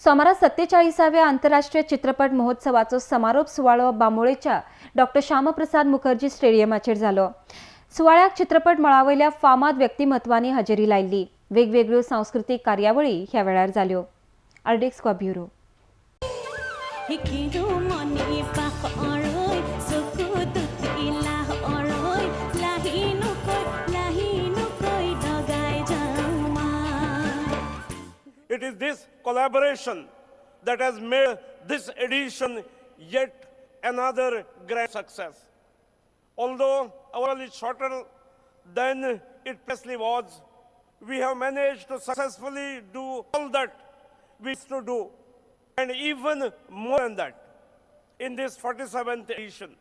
सोमारा 47व्या आंतरराष्ट्रीय चित्रपट महोत्सवाचो समारोप सुवाळो बांबोळेच्या डॉक्टर श्यामा प्रसाद मुखर्जी स्टेडियमाचेर जालो। सुवाळ्याक चित्रपट मळावयल्या फामाद व्यक्तिमत्वांनी हजेरी लायिल्ली। वेगवेगळ्यो सांस्कृतिक कार्यावळी ह्या वेळार जाल्यो। आर्डेक्स को bureau. It is this collaboration that has made this edition yet another grand success. Although our is shorter than it previously was, we have managed to successfully do all that we used to do, and even more than that, in this 47th edition.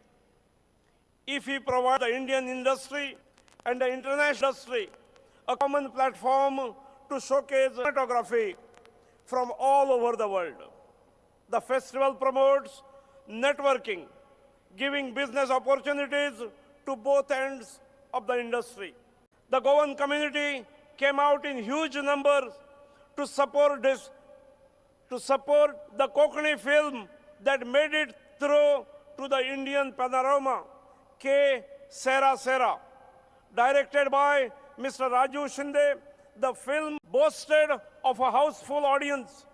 Iffi provides the Indian industry and the international industry a common platform to showcase cinematography from all over the world. The festival promotes networking, giving business opportunities to both ends of the industry. The Goan community came out in huge numbers to support the Konkani film that made it through to the Indian panorama, K. Sera Sera. Directed by Mr. Raju Shinde, the film boasted of a houseful audience,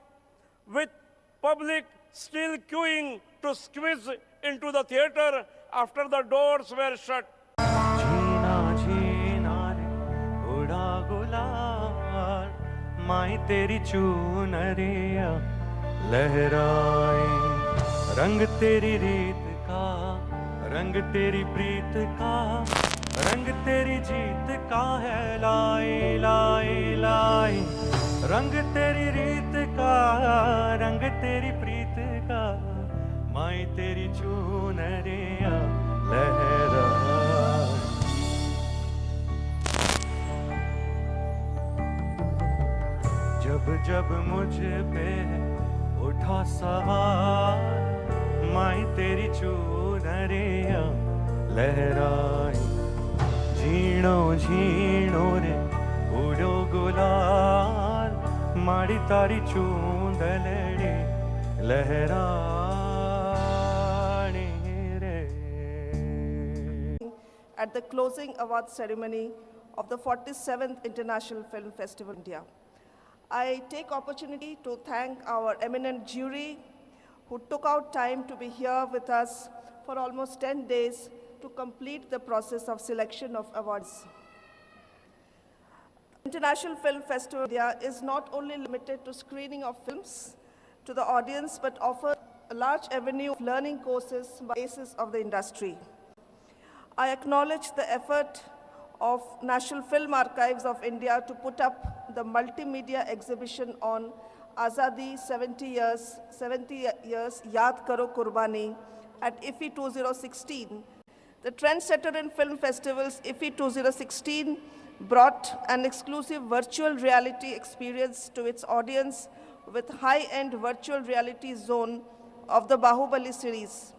with public still queuing to squeeze into the theater after the doors were shut. माई तेरी चूनरिया लहराए, रंग तेरी रीत का, रंग तेरी प्रीत का, रंग तेरी जीत का है लाए लाए लाए, रंग तेरी रीत का, रंग तेरी प्रीत का, माई तेरी चूनरिया लहराए। जब जब मुझ पे उठा सवार, माई तेरी चूनरिया लहराए, झीणो झीणो रे उड़ो गुलाल, माड़ी तारी चूंदलड़ी लहराए रे। At the closing award ceremony of the 47th International Film Festival India, I take opportunity to thank our eminent jury who took out time to be here with us for almost 10 days to complete the process of selection of awards. International Film Festival India is not only limited to screening of films to the audience, but offers a large avenue of learning courses by aces of the industry. I acknowledge the effort of National Film Archives of India to put up the multimedia exhibition on Azadi 70 years Yaad Karo Qurbani at Iffi 2016. The trendsetter in film festivals, Iffi 2016 brought an exclusive virtual reality experience to its audience with high-end virtual reality zone of the Bahubali series.